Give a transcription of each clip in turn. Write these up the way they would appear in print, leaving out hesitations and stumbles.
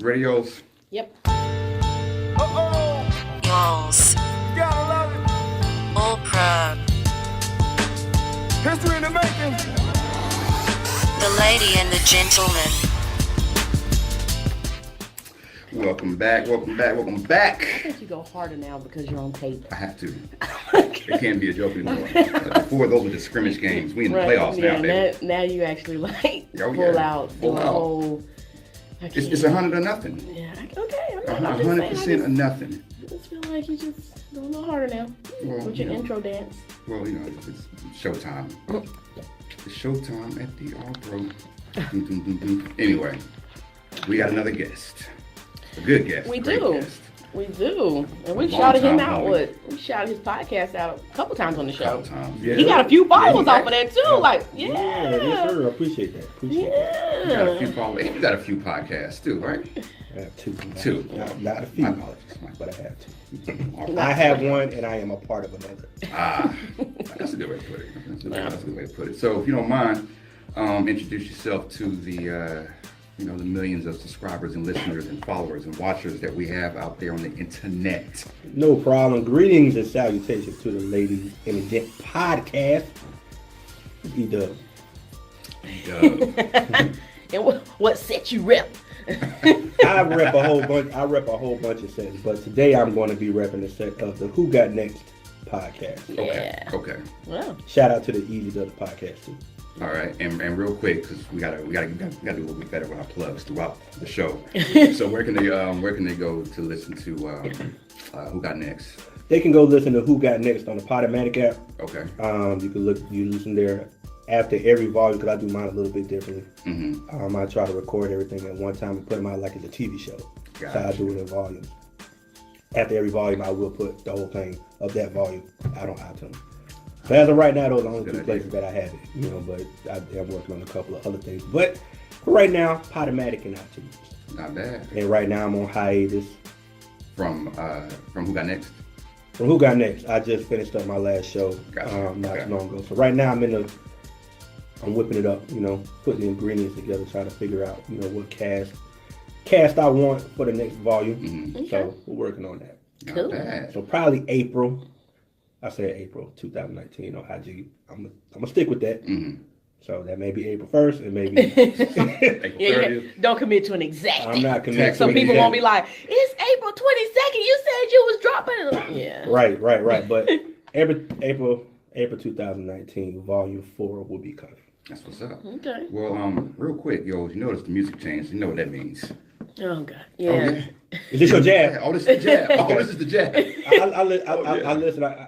Radios. Yep. Y'alls. Gotta love it. All proud. History in the making. The lady and the gentleman. Welcome back. I think you go harder now because you're on tape. I have to. It can't be a joke anymore. Before, those were just scrimmage games. We in the playoffs now, baby. Now you actually pull out the whole. It's 100 or nothing. Yeah. Okay. I'm 100% or nothing. I just feel like you just go a little harder now with your intro dance. Well, it's showtime. It's showtime at the All-Pro. Anyway, we got another guest. A good guest. We Great do. Guest. We do. And we Long shouted him time out homie. we shouted his podcast out a couple times on the show. Yeah. He got a few followers off of that too. Yeah, yes, sir. I appreciate that. You got a few followers. You got a few podcasts too, right? I have two. Two. Not a few. My apologies, Mike. But I have two. I have one, and I am a part of another. That's a good way to put it. That's a good way to put it. So, if you don't mind, introduce yourself to the the millions of subscribers and listeners and followers and watchers that we have out there on the internet. No problem. Greetings and salutations to the Ladies in the Gent podcast. Edub. And what set you rep? I rep a whole bunch of sets, but today I'm going to be repping the set of the Who Got Next podcast. Okay. Wow. Shout out to the Easy Does podcast too. All right, and real quick, because we gotta do a little bit better with our plugs throughout the show. So where can they go to listen to Who Got Next? They can go listen to Who Got Next on the Podomatic app. Okay. You listen there after every volume, because I do mine a little bit differently. Mm-hmm. I try to record everything at one time and put them out like it's a TV show. Gotcha. So I do it in volumes. After every volume, I will put the whole thing of that volume out on iTunes. So as of right now, those are the only two places that I have it, but I am working on a couple of other things. But for right now, Podomatic and iTunes. Not bad. And right now I'm on hiatus. From Who Got Next? From Who Got Next, I just finished up my last show not too long ago. So right now I'm whipping it up, putting the ingredients together, trying to figure out, what cast I want for the next volume. Mm-hmm. Okay. So we're working on that. Cool. Not bad. So probably April. I said April 2019 on IG. I'm gonna stick with that. Mm-hmm. So that may be April 1st and maybe April 30th. Yeah. Don't commit to an exact I'm date. not committed. So people won't be like, it's April 22nd. You said you was dropping it. Yeah. Right. But April 2019 volume 4 will be coming. That's what's up. Okay. Well, real quick, you notice the music changed. You know what that means. Oh God. Yeah. Is this your jab? Oh, this is the jab. This is the jab. I listen.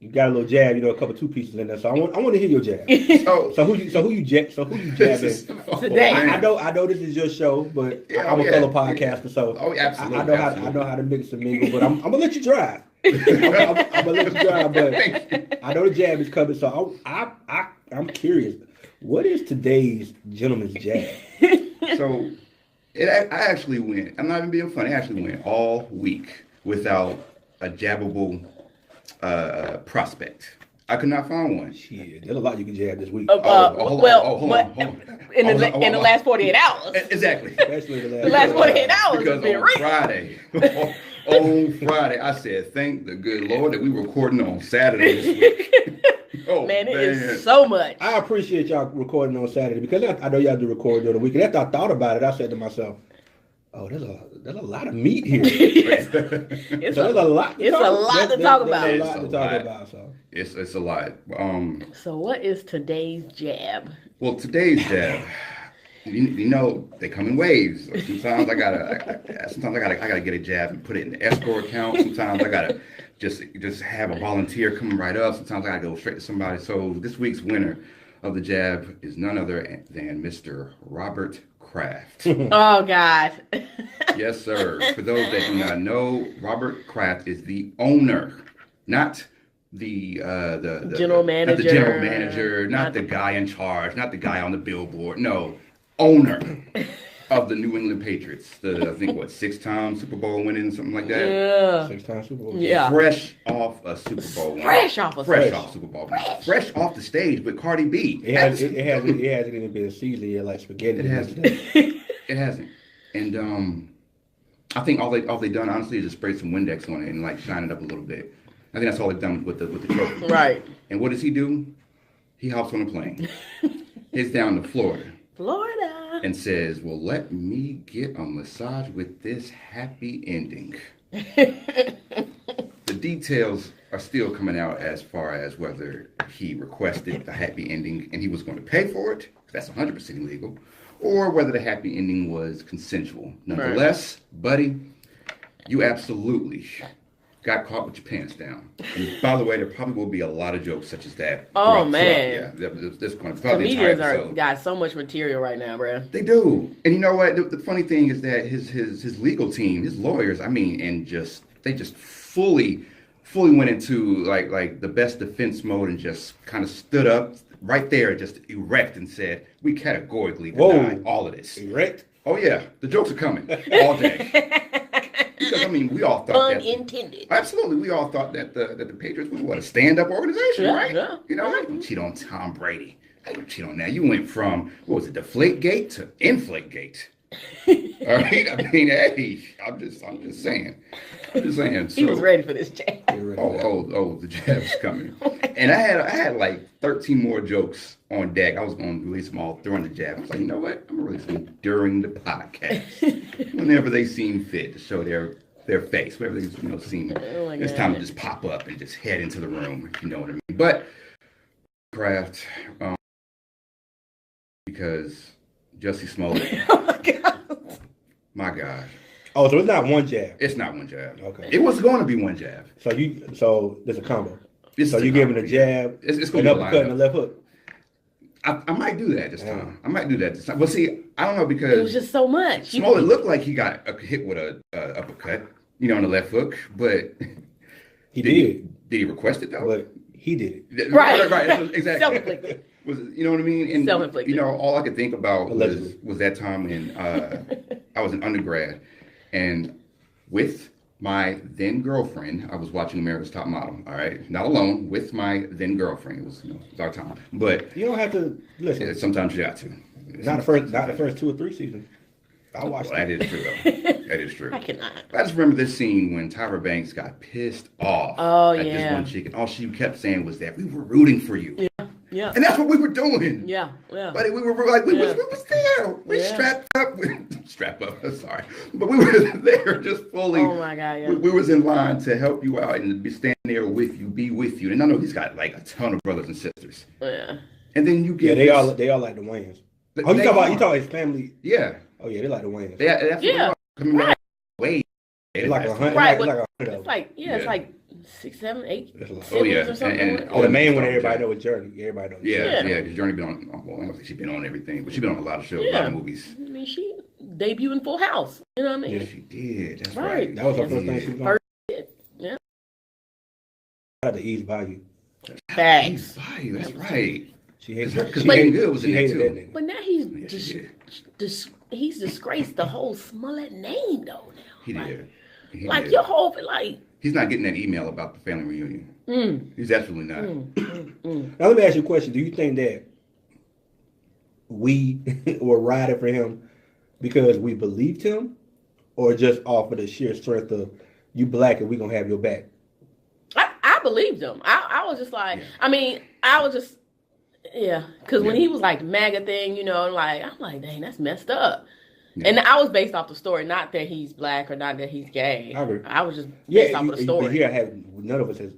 You got a little jab, a couple two pieces in there. So I want to hear your jab. So who you jabbing? Today. I know this is your show, but I'm a fellow podcaster, so absolutely. I know how to mix and mingle. But I'm gonna let you drive. I'm gonna let you drive, but I know the jab is coming. So I'm curious. What is today's gentleman's jab? So I actually went. I'm not even being funny. I actually went all week without a jabbable prospect. I could not find one. Shit, there's a lot you can jab this week. Hold on. In the last 48 hours. Exactly. Especially The last 48 hours Because has been on real. Friday, on Friday, I said, thank the good Lord that we were recording on Saturday this week. Man, it is so much. I appreciate y'all recording on Saturday because I know y'all do record during the week. And after I thought about it, I said to myself, "Oh, there's a lot of meat here. It's a lot to talk about. So It's a lot. So what is today's jab? Well, today's jab, they come in waves. Sometimes I gotta get a jab and put it in the escrow account. Sometimes I gotta just have a volunteer come right up. Sometimes I gotta go straight to somebody. So this week's winner of the jab is none other than Mr. Robert Kraft. Oh God. Yes, sir. For those that do not know, Robert Kraft is the owner, not the general manager. not the general manager, not the guy in charge, not the guy on the billboard. No, owner of the New England Patriots. I think 6-time Super Bowl winning, something like that. Yeah. 6-time Super Bowl. Yeah. Fresh off a Super Bowl win. Fresh off Super Bowl win. Fresh off the stage with Cardi B. It hasn't even been a season yet like spaghetti. It hasn't. It hasn't. And I think all they done honestly is just spray some Windex on it and like shine it up a little bit. I think that's all they've done with the trophy. Right. And what does he do? He hops on a plane, heads down to Florida, Florida, and says, "Well, let me get a massage with this happy ending." The details are still coming out as far as whether he requested the happy ending and he was going to pay for it. That's 100% illegal. Or whether the happy ending was consensual. Nonetheless, buddy, you absolutely got caught with your pants down. And by the way, there probably will be a lot of jokes such as that. Oh, man. Yeah, this going to probably comedians got so much material right now, bro. They do. And you know what? The funny thing is that his legal team, his lawyers, I mean, and they just fully went into like the best defense mode and just kind of stood up right there, just erect, and said, "We categorically deny all of this." Erect? Oh yeah, the jokes are coming all day. Because I mean, we all thought unintended. Absolutely, we all thought that the Patriots was a stand-up organization, right? Yeah. You know, how you cheat on Tom Brady? How you cheat on that? You went from what was it, Deflategate to Inflategate. All right, I mean, hey, I'm just saying. So, he was ready for this jab. Oh, the jab's coming. And I had like 13 more jokes on deck. I was going to release them all during the jab. I was like, you know what? I'm going to release them during the podcast. Whenever they seem fit to show their face. Whenever they seem it's time to just pop up and just head into the room, if you know what I mean. But Kraft, because Jussie Smollett. Oh my God. My God. Oh, so it's not one jab. It's not one jab. Okay. It was going to be one jab. So there's a combo. It's so you giving a jab, it's an uppercut, and a left hook. I might do that this time. Well, see, I don't know because it was just so much. Smollett looked like he got hit with a uppercut, on the left hook, but he did. Did he request it though? But he did it. Right, exactly. Self-inflicted. You know what I mean? And self-inflicted. All I could think about was that time when I was an undergrad, and with my then girlfriend, I was watching America's Top Model. All right, not alone, with my then girlfriend. It was, it was our time. But you don't have to listen. Sometimes you got to. Not the first 2 or 3 seasons. I watched. That is true, though. That is true. I cannot. I just remember this scene when Tyra Banks got pissed off at this one chick, and all she kept saying was that we were rooting for you. Yeah. And that's what we were doing. Yeah. But we were like, we was there. We strapped up. Sorry. But we were there just fully. Oh my God, yeah. We was in line to help you out and be standing there with you, be with you. And I know he's got like a ton of brothers and sisters. Yeah. And then you get they all like the Wayans. Oh, you talking about his family? Yeah. Oh yeah, they like the Wayans. Yeah. Right. Way. It's like 100. Right. Like 100 it's like it's like 6, 7, 8. Oh yeah. Or something. And the main one everybody know is Journey. Everybody knows. Yeah. Because Journey been on. Well, I don't think she's been on everything, but she's been on a lot of shows, a lot of movies. I mean, she debuted in Full House. You know what I mean? Yeah, she did. That's right. That was her first thing she was on. Yeah. Had the East Bayou. Facts. That's right. She hated her because Megan Good was in it too. That nigga. But now he's disgraced the whole Smollett name though. Now He did. Your whole He's not getting that email about the family reunion. He's absolutely not. Now let me ask you a question. Do you think that we were riding for him because we believed him, or just off of the sheer strength of you black and we gonna have your back? I believed him. I was just like, I mean, I was just, because when he was like MAGA thing, I'm like, dang, that's messed up. Yeah. And I was based off the story, not that he's black or not that he's gay. I was just based off of the story. But here, none of us has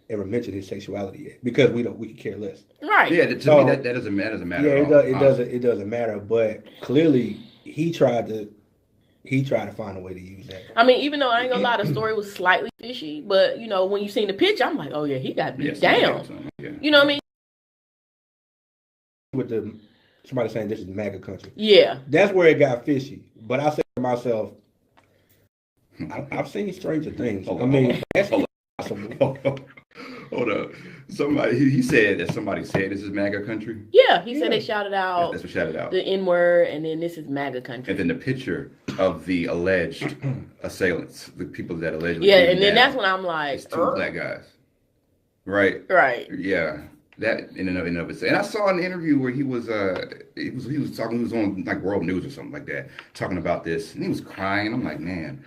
ever mentioned his sexuality yet because we could care less. Right. Yeah. To me, that doesn't matter. Yeah, it doesn't matter. But clearly, he tried to find a way to use that. I mean, even though I ain't gonna lie, the story was slightly fishy, but when you seen the picture, I'm like, oh yeah, he got beat down. You know what I mean? With somebody saying this is MAGA country. Yeah. That's where it got fishy. But I said to myself, I've seen stranger things. That's possible. Hold up. He said that somebody said this is MAGA country? Yeah, he said they shouted out. That's what shouted out. The N-word, and then this is MAGA country. And then the picture of the alleged assailants, the people that allegedly. Yeah, and then that's when I'm like, it's 2 black guys. Right? Right. Yeah. that in and of itself. And I saw an interview where he was talking. He was on like World News or something like that, talking about this, and he was crying. I'm like, man,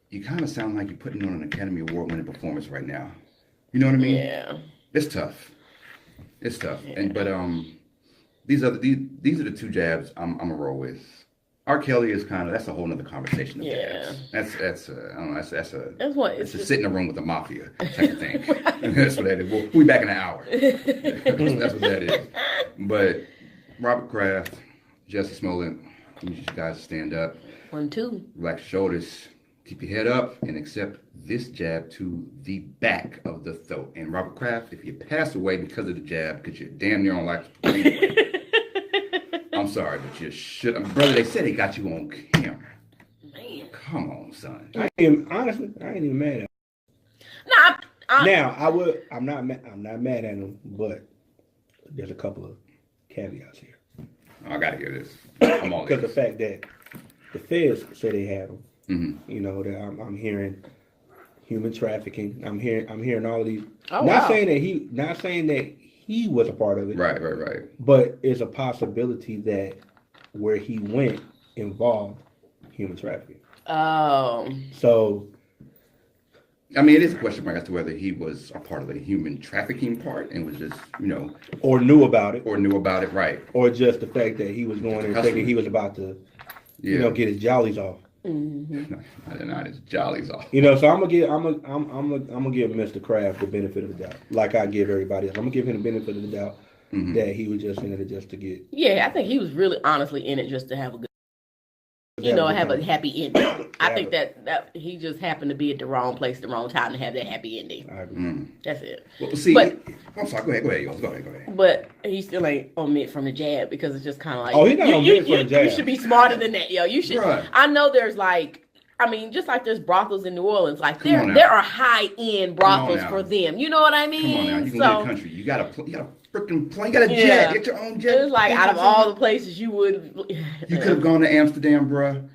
you kind of sound like you're putting on an Academy Award winning performance right now. You know what I mean? Yeah. It's tough. It's tough. Yeah. And but these are the two jabs I'm a roll with. R. Kelly is that's a whole nother conversation. Of jabs. That's I don't know. It's just sit in a room with the mafia type of thing. That's what that is. We'll be back in an hour. That's what that is. But Robert Kraft, Jesse Smollett, I need you guys to stand up. 1, 2. Relax your shoulders. Keep your head up and accept this jab to the back of the throat. And Robert Kraft, if you pass away because of the jab, because you're damn near on life support, I'm sorry, but you should. Brother, they said they got you on camera. Man. Come on, son. Honestly, I ain't even mad at him. No, Now, I'm not mad at him, but there's a couple of caveats here. I got to hear this. I'm all Because the ears. fact that the feds say they had him. Mm-hmm. You know, that I'm hearing human trafficking. I'm hearing all of these. Oh, not wow. saying that he was a part of it. Right. But it's a possibility that where he went involved human trafficking. Oh. So, I mean, it is a question mark as to whether he was a part of the human trafficking part and was just, or knew about it, right? or just the fact that he was going and thinking he was about to, get his jollies off. Mm-hmm. Not his jollies off. So I'm gonna give Mr. Kraft the benefit of the doubt, like I give everybody else. I'm gonna give him the benefit of the doubt that he was just in it just to get. Yeah, I think he was really honestly in it just to have a good, have a happy ending. I think that he just happened to be at the wrong place, the wrong time to have that happy ending. I agree. Mm. That's it. Well, see, I'm sorry. Go ahead, yours. Go ahead. But he still ain't omit from the jab because it's just kind of like, oh, he's not omit from the jab. You should be smarter than that, yo. You should. Right. I know there's just like there's brothrots in New Orleans, like there are high end brothels for them. You know what I mean? Come on now, you can leave the country. You got a freaking plane. You got a jet. Get your own jet. It's like out of all the places you would. You could have gone to Amsterdam, bruh.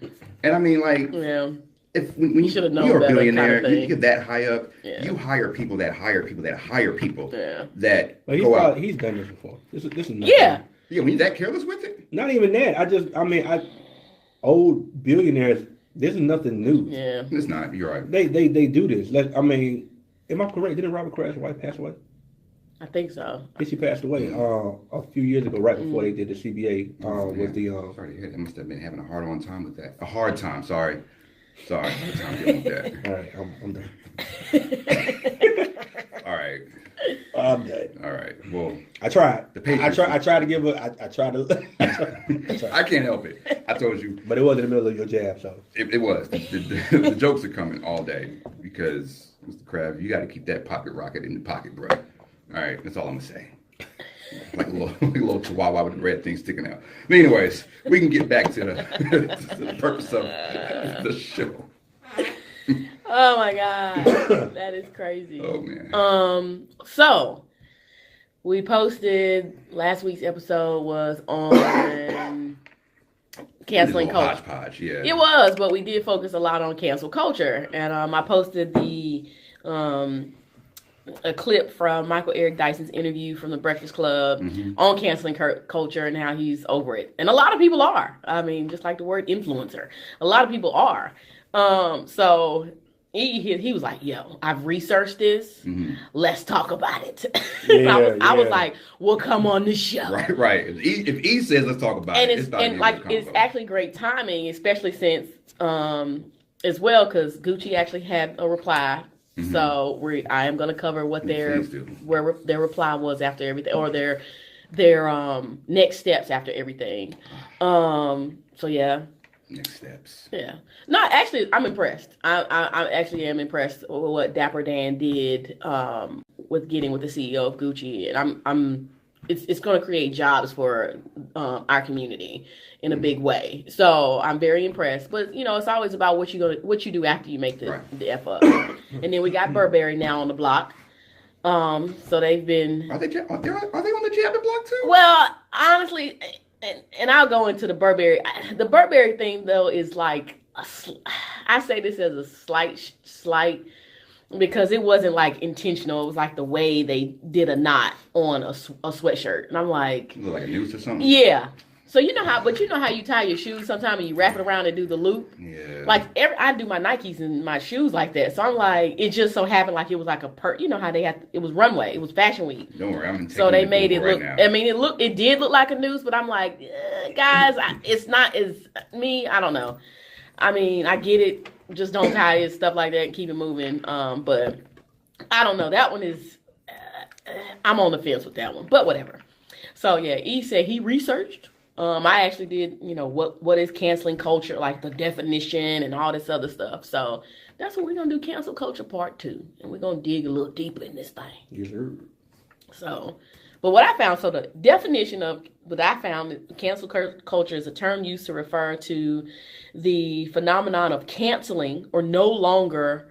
And I mean, like, when you're a billionaire, kind of you get that high up. Yeah. You hire people that hire people that hire people. Yeah. That but go out. He's done this before. This is nothing. Yeah. Yeah. When you're that careless with it. Not even that. Old billionaires. This is nothing new. Yeah. It's not. You're right. They do this. Am I correct? Didn't Robert Kraft's wife pass away? I think so. I think she passed away a few years ago, right before they did the CBA with the. Sorry to hear that. Must have been having a hard time with that. A hard time. Sorry. I'm dealing with that. All right, I'm done. All right. I'm done. All right. Well, I tried. I tried to give a. I tried to. I can't help it. I told you. But it was in the middle of your jab, so. It was. The jokes are coming all day because Mr. Kraft, you got to keep that pocket rocket in the pocket, bro. All right, that's all I'm gonna say. Like a little chihuahua with the red thing sticking out. But anyways, we can get back to the purpose of the show. Oh my God, that is crazy. Oh man. So we posted last week's episode was on canceling culture. Hodgepodge, yeah. It was, but we did focus a lot on cancel culture, and I posted a clip from Michael Eric Dyson's interview from the Breakfast Club on canceling culture and how he's over it. And a lot of people are. I mean, just like the word influencer, a lot of people are. So he was like, yo, I've researched this. Let's talk about it. Yeah, I was like, well, come on the show. Right. If E says let's talk about it, it's actually great timing, especially since as well, because Gucci actually had a reply. So I am going to cover what their reply was after everything, or their next steps after everything. So yeah. Next steps. Yeah. No, actually, I'm impressed. I actually am impressed with what Dapper Dan did with getting with the CEO of Gucci, and it's going to create jobs for our community in a big way. So I'm very impressed. But it's always about what you do after you make the F up. And then we got Burberry now on the block. So they've been. Are they on the jabbing block too? Well, honestly, and I'll go into the Burberry. The Burberry thing though is like I say this as a slight because it wasn't like intentional. It was like the way they did a knot on a sweatshirt, and I'm like, Look like a noose or something. yeah. So you know how you tie your shoes sometimes and you wrap it around and do the loop. Yeah. Like I do my Nikes and my shoes like that. So I'm like, it just so happened like it was like you know how they had, it was runway, it was fashion week. Don't worry, I'm so they made it right look. now. I mean, it did look like a noose, but I'm like, guys, it's not as me. I don't know. I mean, I get it. Just don't tie it, stuff like that, and keep it moving. But I don't know. That one is. I'm on the fence with that one, but whatever. So yeah, E said he researched. I actually did, you know, what is canceling culture, like the definition and all this other stuff. So that's what we're going to do, cancel culture part 2. And we're going to dig a little deeper in this thing. Yes, sir. So, but what I found, so the definition of what I found, cancel culture is a term used to refer to the phenomenon of canceling or no longer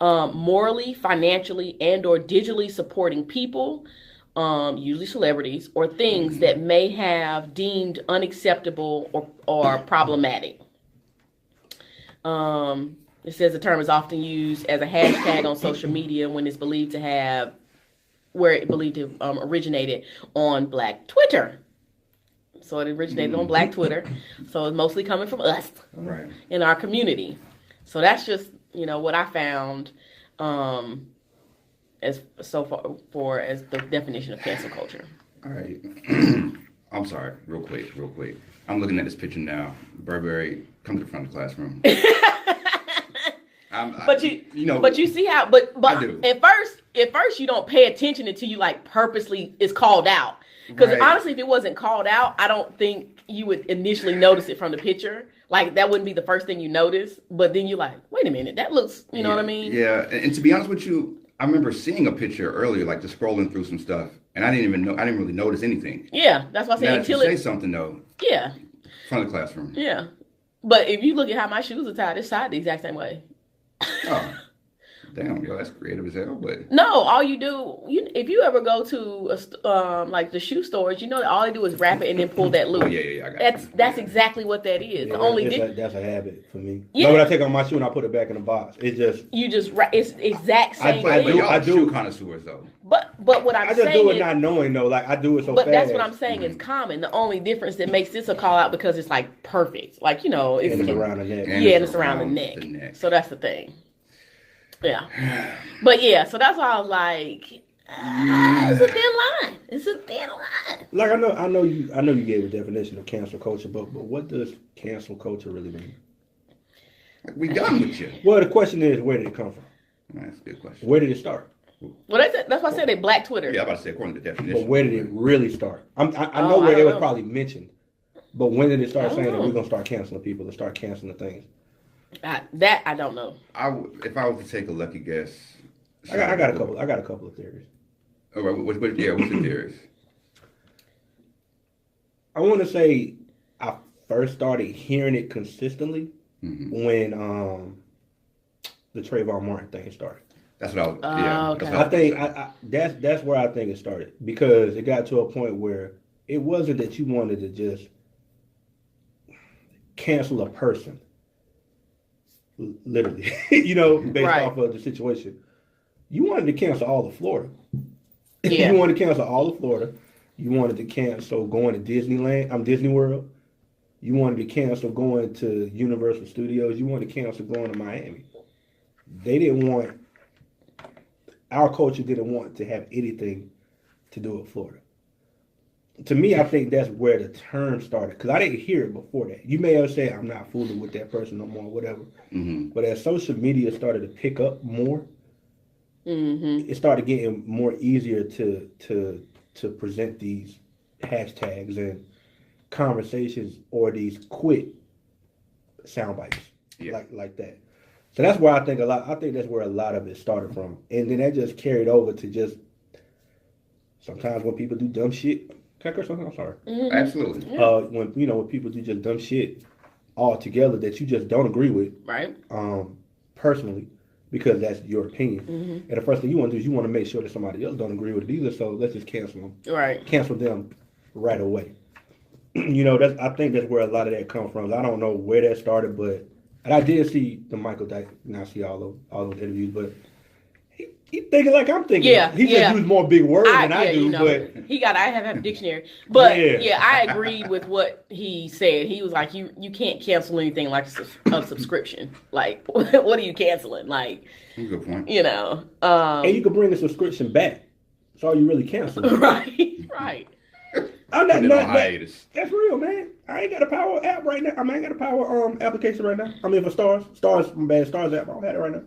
morally, financially, and or digitally supporting people, usually celebrities, or things that may have deemed unacceptable or problematic. It says the term is often used as a hashtag on social media when it's believed to have, where it believed to originated on Black Twitter. So it originated on Black Twitter. So it's mostly coming from us in our community. So that's just, you know, what I found as so far as the definition of cancel culture. All right. I'm sorry, real quick. I'm looking at this picture now. Burberry, come to the front of the classroom. But you see how, but I do. at first you don't pay attention until you like purposely is called out. Because honestly, if it wasn't called out, I don't think you would initially notice it from the picture. Like that wouldn't be the first thing you notice. But then you're like, wait a minute, that looks, you know what I mean? Yeah, and to be honest with you, I remember seeing a picture earlier, like just scrolling through some stuff, and I didn't really notice anything. Yeah, that's why I say until say something though. Yeah. Front of the classroom. Yeah, but if you look at how my shoes are tied, it's tied the exact same way. Oh, damn, yo, that's creative as hell. But no, all you do, if you ever go to like the shoe stores, you know that all they do is wrap it and then pull that loop. Oh, yeah, I got that's exactly what that is. Yeah, the only that's a habit for me. Yeah. Like when I take off my shoe and I put it back in the box, it's exact same. I do connoisseurs though. But what I'm saying I just do it not knowing though. Like I do it so fast. But that's what I'm saying is common. The only difference that makes this a call out because it's like perfect. Like, you know, it's around the neck. And it's around the neck. So that's the thing. Yeah. But yeah, so that's why I was like, it's a thin line. Like I know you gave a definition of cancel culture, but what does cancel culture really mean? Like, we done with you. Well, the question is, where did it come from? That's a good question. Where did it start? Well, that's why I said they Black Twitter. Yeah, I'm about to say according to the definition. But where did it really start? I know where it was probably mentioned, but when did it start saying that we're gonna start canceling people and start canceling things? That I don't know. If I was to take a lucky guess, I got a couple of theories. All right, what's the theories? I want to say I first started hearing it consistently when the Trayvon Martin thing started. That's what I was. Yeah, okay. I think that's where I think it started, because it got to a point where it wasn't that you wanted to just cancel a person, literally, you know, based off of the situation. You wanted to cancel all of Florida. Yeah. You wanted to cancel all of Florida. You wanted to cancel going to Disney World. You wanted to cancel going to Universal Studios. You wanted to cancel going to Miami. Our culture didn't want to have anything to do with Florida. To me, I think that's where the term started, because I didn't hear it before that. You may have said, I'm not fooling with that person no more, whatever. Mm-hmm. But as social media started to pick up more, it started getting more easier to present these hashtags and conversations or these quick sound bites like that. So that's where I think that's where a lot of it started from. And then that just carried over to just sometimes when people do dumb shit. Can I curse something? I'm sorry. Mm-hmm. Absolutely. When people do just dumb shit altogether that you just don't agree with. Right. Personally, because that's your opinion. Mm-hmm. And the first thing you want to do is you want to make sure that somebody else don't agree with it either. So let's just cancel them. Right. Cancel them right away. I think that's where a lot of that comes from. I don't know where that started, and I did see the Michael Dyke, and I see all those interviews, but He thinking like I'm thinking. Yeah, He just used more big words than I do. But I have a dictionary. But Yeah. I agree with what he said. He was like, you can't cancel anything like a subscription. Like, what are you canceling? Like, good point. You know, and you can bring the subscription back. That's all you really cancel. right. I'm not hiatus. That's real, man. I ain't got a power app right now. I ain't got a power application right now. I mean, for Stars app. I don't have it right now.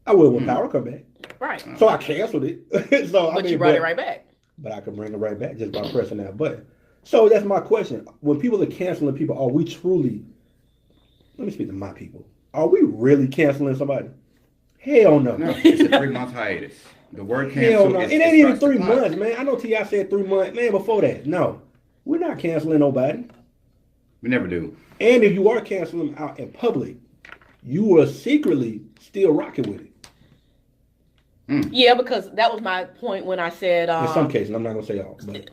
I will when power come back. Right. So I canceled it. You brought it right back. But I can bring it right back just by pressing that button. So that's my question. When people are canceling people, are we truly? Let me speak to my people. Are we really canceling somebody? Hell no. No, it's a 3-month hiatus. The word cancel. Hell no. It ain't even 3 months, man. I know T.I. said 3 months. Man, before that, no. We're not canceling nobody. We never do. And if you are canceling them out in public, you are secretly still rocking with it. Yeah, because that was my point when I said... in some cases, I'm not going to say all. But.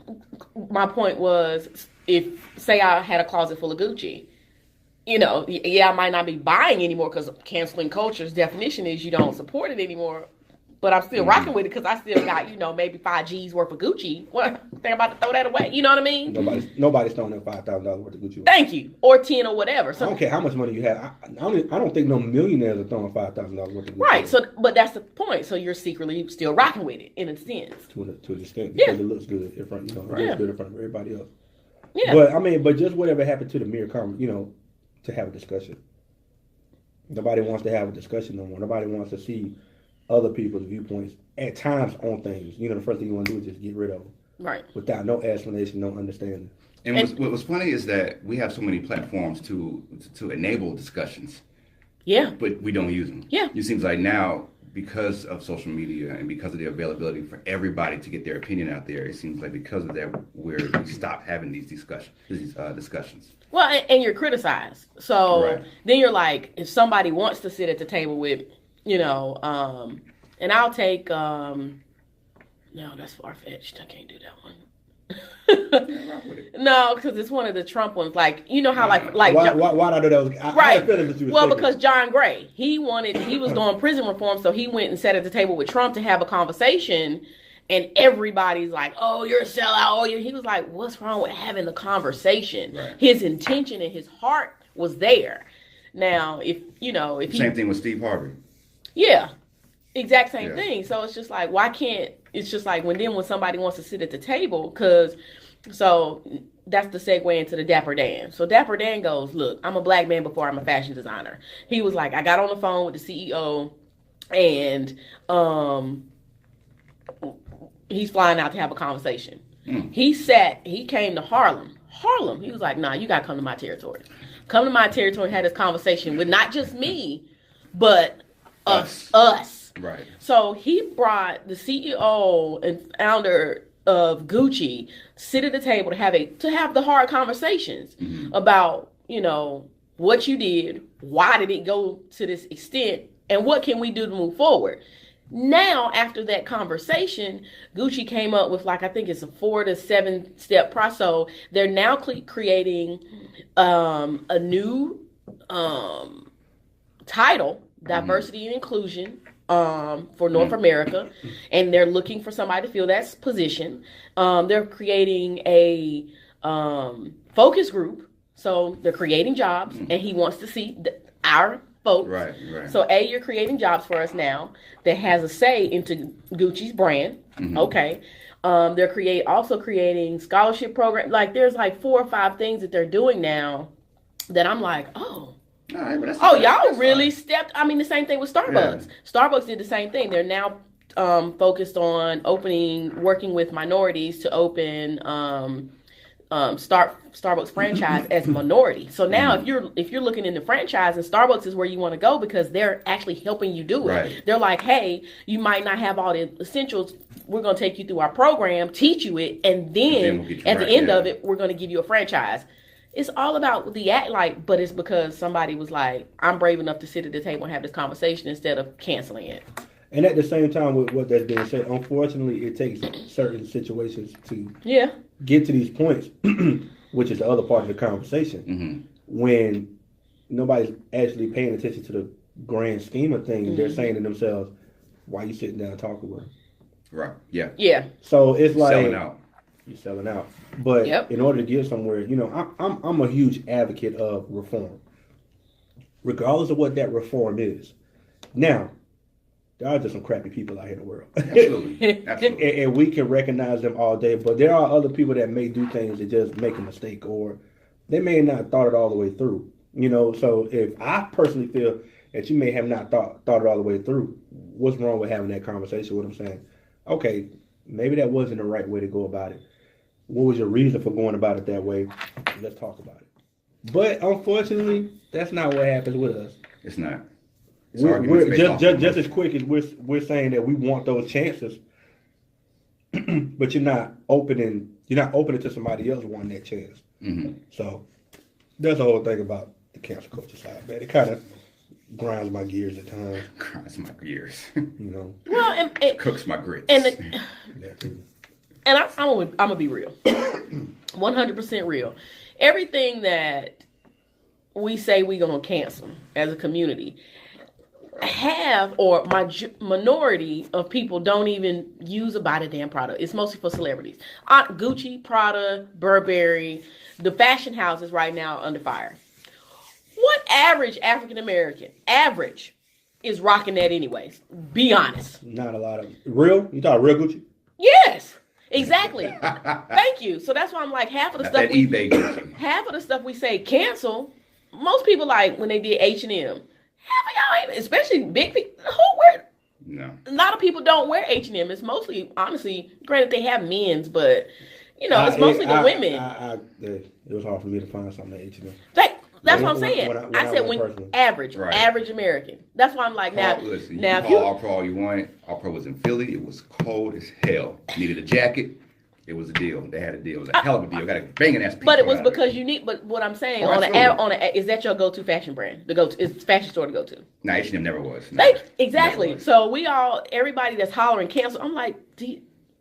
My point was, say I had a closet full of Gucci, you know, I might not be buying anymore because canceling culture's definition is you don't support it anymore. But I'm still rocking with it because I still got, maybe 5 G's worth of Gucci. What? They're about to throw that away. You know what I mean? Nobody's throwing that $5,000 worth of Gucci. Thank you. Or 10 or whatever. So, I don't care how much money you have. I don't think no millionaires are throwing $5,000 worth of Gucci. Right. So, but that's the point. So you're secretly still rocking with it in a sense. To an extent, because it looks good in front. It looks good in front of everybody else. Yeah. But just whatever happened to the mere comment, to have a discussion. Nobody wants to have a discussion no more. Nobody wants to see other people's viewpoints at times on things. The first thing you want to do is just get rid of them. Right. Without no explanation, no understanding. And what's funny is that we have so many platforms to enable discussions. Yeah. But we don't use them. Yeah. It seems like now, because of social media and because of the availability for everybody to get their opinion out there, it seems like because of that, we stop having these discussions. Well, and you're criticized. So then you're like, if somebody wants to sit at the table with, and I'll take, no, that's far-fetched. I can't do that one. No, because it's one of the Trump ones. Like, how like why I know that was I had a feeling that you was because John Gray, he was doing prison reform, so he went and sat at the table with Trump to have a conversation, and everybody's like, "Oh, you're a sellout." Oh, he was like, "What's wrong with having the conversation?" Right. His intention and his heart was there. Now, if same thing with Steve Harvey. Yeah. Exact same thing. So it's just like, why can't, it's just like when somebody wants to sit at the table, so that's the segue into the Dapper Dan. So Dapper Dan goes, look, I'm a black man before I'm a fashion designer. He was like, I got on the phone with the CEO and he's flying out to have a conversation. He came to Harlem. He was like, nah, you got to come to my territory. Come to my territory and have this conversation with not just me, but us. Right. So he brought the CEO and founder of Gucci sit at the table to have the hard conversations about, what you did, why did it go to this extent, and what can we do to move forward. Now, after that conversation, Gucci came up with I think it's a 4 to 7 step process. So they're now creating a new title, diversity and inclusion, for North America, and they're looking for somebody to fill that position. They're creating a focus group, so they're creating jobs, and he wants to see our folks. Right. So you're creating jobs for us now that has a say into Gucci's brand. Okay. They're also creating scholarship programs. Like there's 4 or 5 things that they're doing now that I'm like, oh. All right, but y'all really stepped. I mean, the same thing with Starbucks. Yeah. Starbucks did the same thing. They're now focused on working with minorities to open Starbucks franchise as a minority. So now, if you're looking into franchise, and Starbucks is where you want to go because they're actually helping you do it. Right. They're like, hey, you might not have all the essentials. We're going to take you through our program, teach you it, and then we'll at the end of it, we're going to give you a franchise. It's all about the act but it's because somebody was like, I'm brave enough to sit at the table and have this conversation instead of canceling it. And at the same time, with what that's being said, unfortunately, it takes certain situations to get to these points, which is the other part of the conversation, when nobody's actually paying attention to the grand scheme of things. They're saying to themselves, why you sitting down talking with them? Right. Yeah. Yeah. So it's like Selling out. you're selling out. But in order to get somewhere, you know, I'm a huge advocate of reform, regardless of what that reform is. Now, there are just some crappy people out here in the world. Absolutely. Absolutely. And we can recognize them all day, but there are other people that may do things that just make a mistake, or they may not have thought it all the way through. You know, so if I personally feel that you may have not thought it all the way through, what's wrong with having that conversation with them, saying, okay, maybe that wasn't the right way to go about it. What was your reason for going about it that way? Let's talk about it. But unfortunately, that's not what happens with us. It's not. We're just as quick as we're saying that we want those chances, but you're not opening to somebody else wanting that chance. Mm-hmm. So that's the whole thing about the cancel culture side, man. It kind of grinds my gears at times. Grinds my gears. You know. Well, and Cooks my grits. And I'm gonna be real, 100% real. Everything that we say we gonna cancel as a community, minority of people don't even use a body damn product. It's mostly for celebrities. Gucci, Prada, Burberry, the fashion houses right now are under fire. What average African American is rocking that anyways? Be honest. Not a lot of real. You thought real Gucci? Yes, exactly. Thank you. So that's why I'm like half of the stuff eBay Gucci. Half of the stuff we say cancel. Most people like when they did H&M. Half of y'all ain't, especially big people, who wear. No. A lot of people don't wear H&M. It's mostly, honestly, granted they have men's, but you know, it's mostly the women. It was hard for me to find something at H&M. That's what I'm saying. I said when average American. That's why I'm like now. Listen, now you call All Pro all you want. All Pro was in Philly. It was cold as hell. Needed a jacket. It was a deal. They had a deal. It was a hell of a deal. Got a banging ass. But it was because you need. But what I'm saying is that your go-to fashion brand? Is fashion store to go to? No, H&M never was. Exactly. Never was. So everybody that's hollering cancel. I'm like,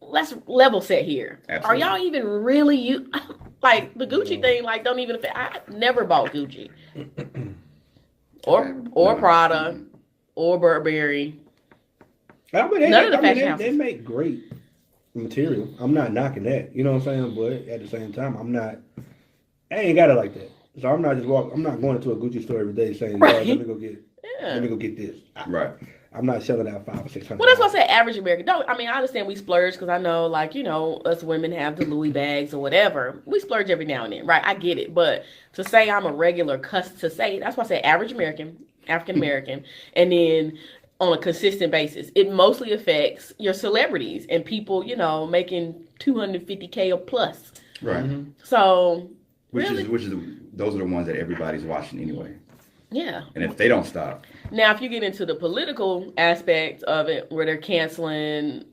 let's level set here. Absolutely. Are y'all even really like the Gucci thing? Like, don't even. I never bought Gucci, or Prada, or Burberry. None of the fashion houses. They make great material. I'm not knocking that. You know what I'm saying? But at the same time, I ain't got it like that. So I'm not going into a Gucci store every day saying, let me go get this. Right. I'm not shelling out $500 or $600. Well, that's what I said. Average American. I understand we splurge because I know, like, you know, us women have the Louis bags or whatever. We splurge every now and then, right? I get it. But to say I'm a regular that's why I say average American, African American, and then on a consistent basis, it mostly affects your celebrities and people, you know, making $250K or plus. Right. Mm-hmm. So, which is those are the ones that everybody's watching anyway. Yeah. And if they don't stop. Now, if you get into the political aspect of it, where they're canceling,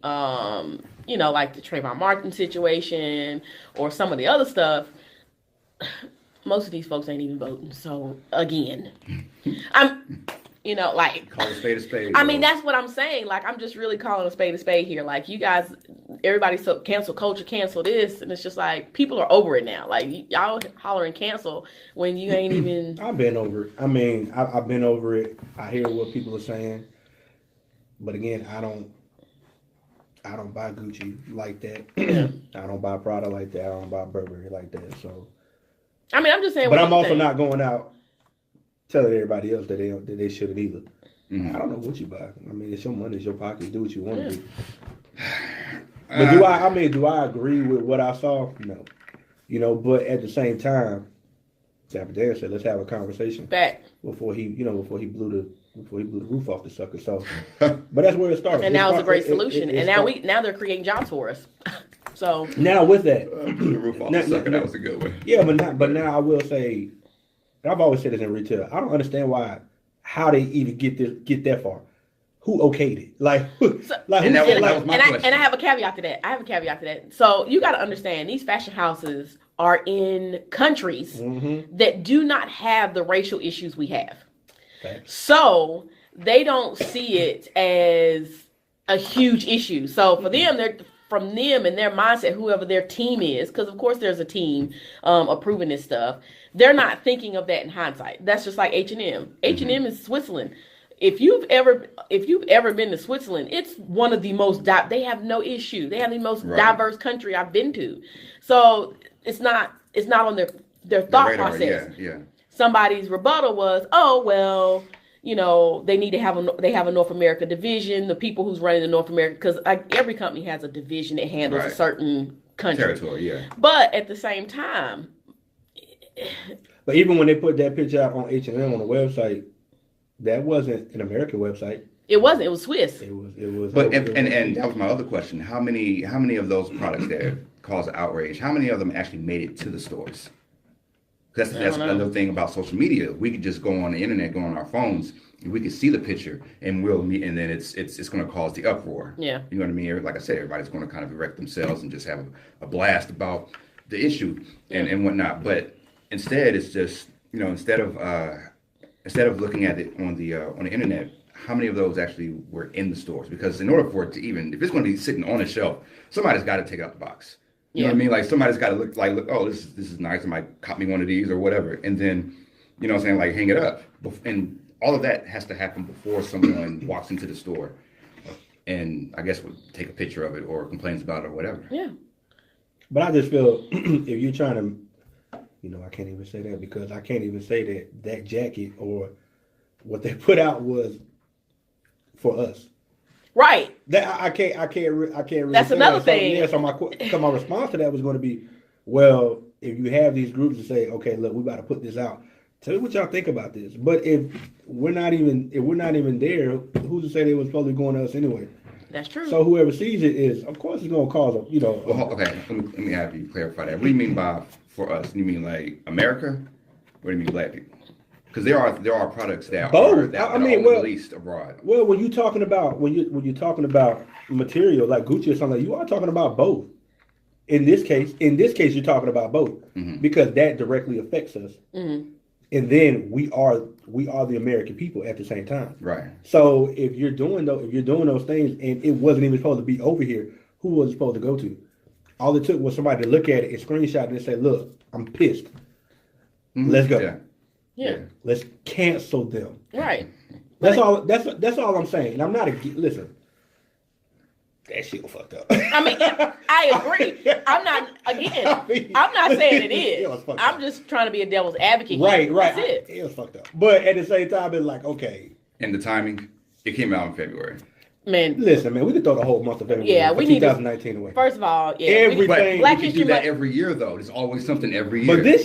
you know, like the Trayvon Martin situation or some of the other stuff, most of these folks ain't even voting. So, again, you know, like, call a spade a spade. I mean, that's what I'm saying. Like, I'm just really calling a spade here. Like, you guys, everybody's so cancel culture, cancel this. And it's just like, people are over it now. Like, y'all hollering cancel when you ain't even. I've been over it. I mean, I've been over it. I hear what people are saying. But again, I don't buy Gucci like that. I don't buy Prada like that. I don't buy Burberry like that. So. I mean, I'm just saying. But I'm also not going out telling everybody else that they shouldn't either. Mm-hmm. I don't know what you buy. I mean, it's your money, it's your pocket. Do what you want to do. But do I agree with what I saw? No. You know, but at the same time, Dapper Dan said, let's have a conversation. Back. Before he blew the roof off the sucker. So, but that's where it started. And now it's a great solution. And now they're creating jobs for us. So now with that, blew the roof off the sucker. That was a good one. Yeah, but now I will say. I've always said this in retail. I don't understand how they even get that far. Who okayed it? And I have a caveat to that. So you got to understand, these fashion houses are in countries that do not have the racial issues we have. Okay. So they don't see it as a huge issue. So for them, from them and their mindset, whoever their team is, because of course there's a team approving this stuff. They're not thinking of that in hindsight. That's just like H&M. H&M is Switzerland. if you've ever been to Switzerland, it's one of the most they have no issue. They have the most diverse country I've been to. So it's not on their thought radar, process. Yeah. Somebody's rebuttal was, oh well, they need to have a North America division. The people who's running the North America, because every company has a division that handles a certain country territory. Yeah. But at the same time, but even when they put that picture out on H&M on the website, that wasn't an American website. It wasn't. It was Swiss. It was. But and that was my other question. How many of those products that caused outrage? How many of them actually made it to the stores? That's another thing about social media. We could just go on the internet, go on our phones, and we could see the picture, and we'll meet, and then it's going to cause the uproar. Yeah. You know what I mean? Like I said, everybody's going to kind of erect themselves and just have a blast about the issue and whatnot. But instead, it's just instead of looking at it on the internet, how many of those actually were in the stores? Because in order for it to if it's going to be sitting on a shelf, somebody's got to take out the box. You know what I mean? Like somebody's got to look, oh, this is nice. I might cop me one of these or whatever. And then, you know what I'm saying, like hang it up. And all of that has to happen before someone walks into the store and I guess would take a picture of it or complains about it or whatever. Yeah. But I just feel if you're trying to, I can't even say that because I can't even say that jacket or what they put out was for us. Right. That I can't really. That's another thing. So my response to that was going to be, well, if you have these groups to say, okay, look, we about to put this out. Tell me what y'all think about this. But if we're not even there, who's to say they were supposed to be going to us anyway? That's true. So whoever sees it is, of course, it's going to cause Well, okay, let me have you clarify that. What do you mean by for us? You mean like America? What do you mean black people? Because there are products that both. are only released abroad. Well, when you're talking about material like Gucci or something, you are talking about both. In this case, you're talking about both because that directly affects us. Mm-hmm. And then we are the American people at the same time. Right. So if you're doing those things and it wasn't even supposed to be over here, who was it supposed to go to? All it took was somebody to look at it and screenshot it and say, "Look, I'm pissed. Let's go." Yeah. Let's cancel them. Right. That's all. That's all I'm saying. And I'm not listen. That shit was fucked up. I mean, I agree. I'm not. Again, I'm not saying it is. I'm just trying to be a devil's advocate. Right. That's it. It was fucked up. But at the same time, it's like okay. And the timing, it came out in February. Man, listen, man, we could throw the whole month of February. Yeah, we need 2019 away. First of all, everything. Black History do that every year, though. There's always something every year. But this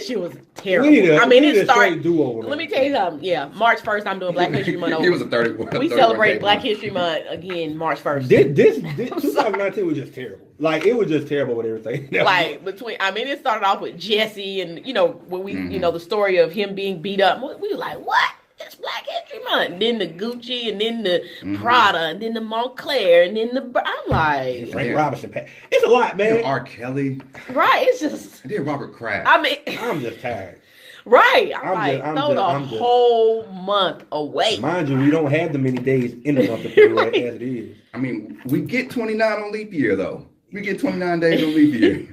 year was terrible. It started. Let me tell you something. Yeah, March 1st, I'm doing Black History Month. It was a 30. We celebrate Black History Month again March 1st. This 2019 was just terrible. Like it was just terrible with everything. It started off with Jesse, and when we, the story of him being beat up. We were like, what? It's Black History Month. And then the Gucci, and then the Prada, and then the Montclair, and then I'm like... Frank Robinson. It's a lot, man. R. Kelly. Right, it's just... I did Robert Kraft. I'm just tired. Right. I'm throw the whole month away. Mind you, we don't have the many days in the month of February as it is. I mean, we get 29 on leap year, though. We get 29 days on leap year.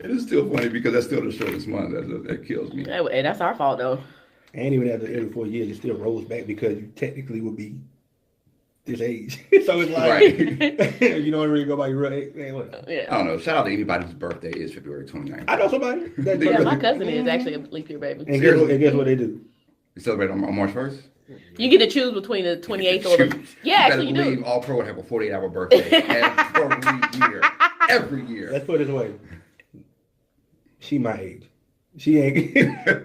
It is still funny because that's still the shortest month. That kills me. Hey, that's our fault, though. And even after every 4 years, it still rolls back because you technically would be this age. So it's like, you don't really go by your real age. I don't know. Shout out to anybody whose birthday is February 29th. I know somebody. My cousin is actually a leap year baby. And guess what they do? You celebrate on March 1st? You get to choose between the 28th or the... Yeah, actually you do. All pro would have a 48-hour birthday every year. Every year. Let's put it this way. She my age. She ain't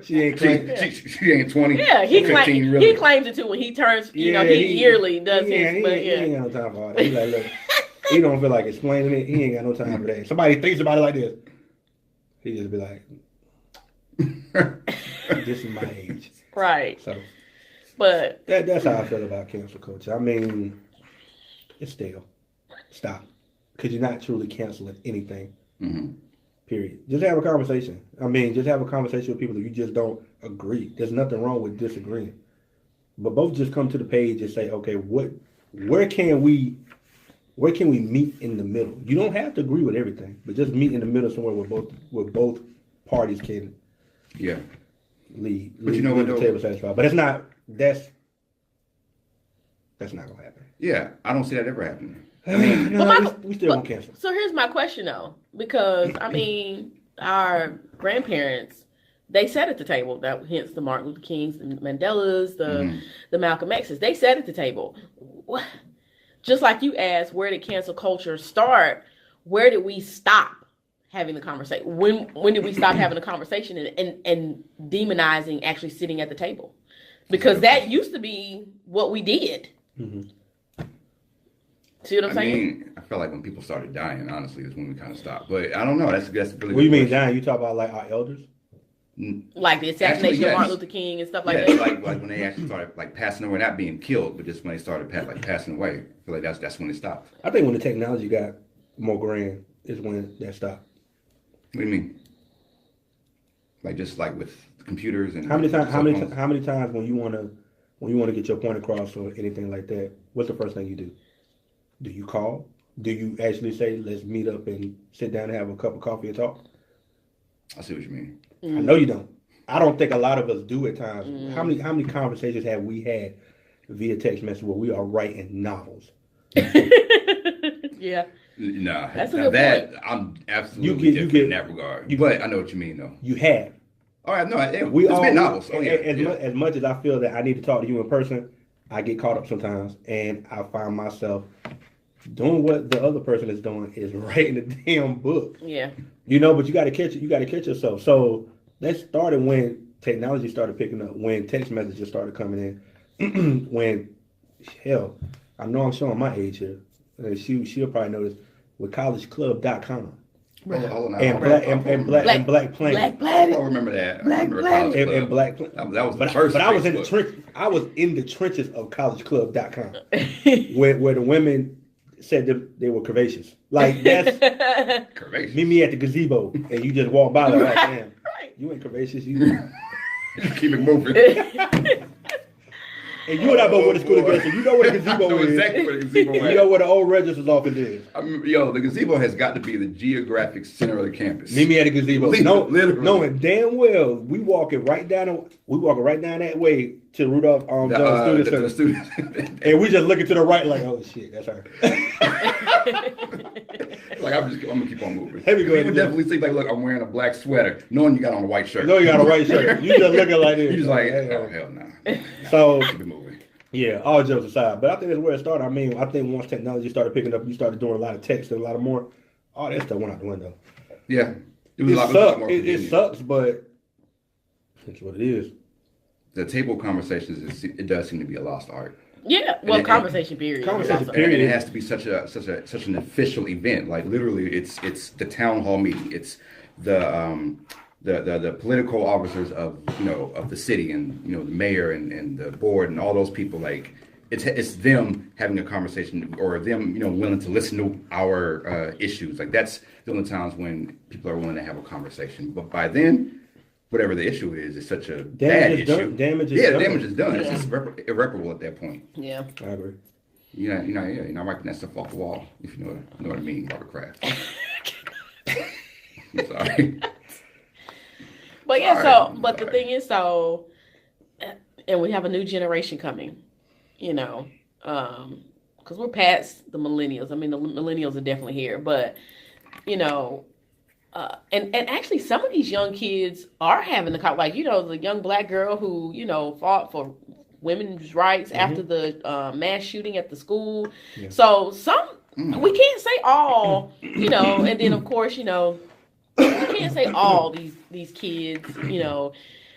20. Yeah, he claims it too when he turns. He yearly does his. But he ain't got no time for all that. He's like, look, he don't feel like explaining it. He ain't got no time for that. Somebody thinks about it like this. He just be like, "This is my age." Right. So, but that's how I feel about cancel culture. I mean, it's stale. Stop, because you're not truly canceling anything. Mm-hmm. Period. Just have a conversation. I mean, just have a conversation with people that you just don't agree. There's nothing wrong with disagreeing. But both just come to the page and say, okay, where can we meet in the middle? You don't have to agree with everything, but just meet in the middle somewhere where both parties can lead the table satisfied. But that's That's not gonna happen. Yeah, I don't see that ever happening. I mean, we still won't cancel. So here's my question though, because I mean, our grandparents, they sat at the table. That hence the Martin Luther Kings, the Mandelas, the Malcolm X's. They sat at the table. Just like you asked, where did cancel culture start? Where did we stop having the conversation? When did we stop having a conversation and demonizing actually sitting at the table? Because that used to be what we did. Mm-hmm. See what I'm saying? I mean, I felt like when people started dying, honestly, is when we kind of stopped. But I don't know. That's really. What do you mean dying? You talk about like our elders? Like the assassination of Martin Luther King and stuff like that. Like when they actually started like passing away, not being killed, but just when they started passing away. I feel like that's when it stopped. I think when the technology got more grand is when that stopped. What do you mean? Like just like with computers and how many times when you wanna get your point across or anything like that, what's the first thing you do? Do you call? Do you actually say, let's meet up and sit down and have a cup of coffee and talk? I see what you mean. I know you don't. I don't think a lot of us do at times. How many conversations have we had via text message where we are writing novels? Yeah. Nah, that's a good point. I'm absolutely different in that regard. But I know what you mean, though. You have. All right, no, It's been novels. Oh, yeah. As much as I feel that I need to talk to you in person, I get caught up sometimes, and I find myself doing what the other person is doing is writing a damn book. Yeah. You know, but you got to catch it. You got to catch yourself. So that started when technology started picking up, when text messages started coming in, when hell, I know I'm showing my age here. She'll probably know this with collegeclub.com. Right. And Black Planet. I don't remember that. And Black Planet. That was the first. But I was in the trench. I was in the trenches of collegeclub.com, where the women said they were curvaceous. Like that's curvaceous. Meet me at the gazebo, and you just walk by like, damn, you ain't curvaceous. You keep it moving. And you and I both went to school together, so you know what a gazebo is. I know exactly what a gazebo is. You know what the old register's office is. I mean, the gazebo has got to be the geographic center of the campus. Meet me at the gazebo. Literally. Knowing damn well we walking right down that way to Rudolph Student Center. And we just looking to the right like, oh shit, that's her. Like I'm gonna keep on moving. You would definitely think like, look, I'm wearing a black sweater, knowing you got on a white shirt. You got a white shirt. You just looking like this. You just like, oh hell no. So keep it moving. Yeah, all jokes aside, but I think that's where it started. I mean, I think once technology started picking up, you started doing a lot of text and a lot more. All that stuff went out the window. Yeah, it sucks, but it's what it is. The table conversations, it does seem to be a lost art. Yeah, well, conversation period. Conversation period. And it has to be such an official event. Like literally, it's the town hall meeting. It's the political officers of the city and the mayor and the board and all those people. Like it's them having a conversation or them willing to listen to our issues. Like that's the only times when people are willing to have a conversation. But by then, whatever the issue is, it's such a bad issue. Damage is done. Damage is done. Yeah. It's just irreparable at that point. Yeah, I agree. You're not wiping that stuff off the wall, if you know what I mean, Robert Kraft. I'm sorry. But yeah, but the thing is, and we have a new generation coming, because we're past the millennials. I mean, the millennials are definitely here, but and actually some of these young kids are having the the young black girl who fought for women's rights after the mass shooting at the school. Yeah. So we can't say all, and then of course we can't say all these kids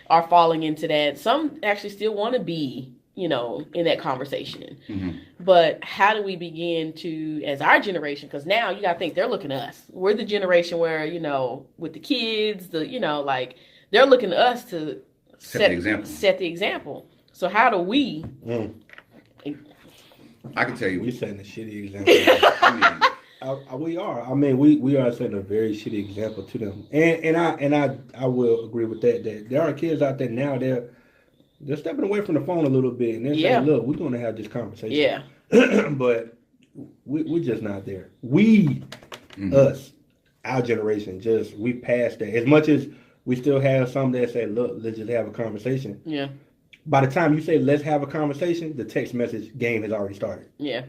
are falling into that. Some actually still want to be in that conversation. Mm-hmm. But how do we begin to, as our generation, because now you got to think they're looking at us. We're the generation where, with the kids, they're looking at us to set the example. So how do we? I can tell you. We're setting a shitty example. We are. I mean, we are setting a very shitty example to them. And I will agree with that there are kids out there now, they're stepping away from the phone a little bit, and they're saying, look, we're going to have this conversation. Yeah. But we're just not there. Us, our generation, we passed that. As much as we still have some that say, look, let's just have a conversation. Yeah. by the time you say let's have a conversation, the text message game has already started. Yeah.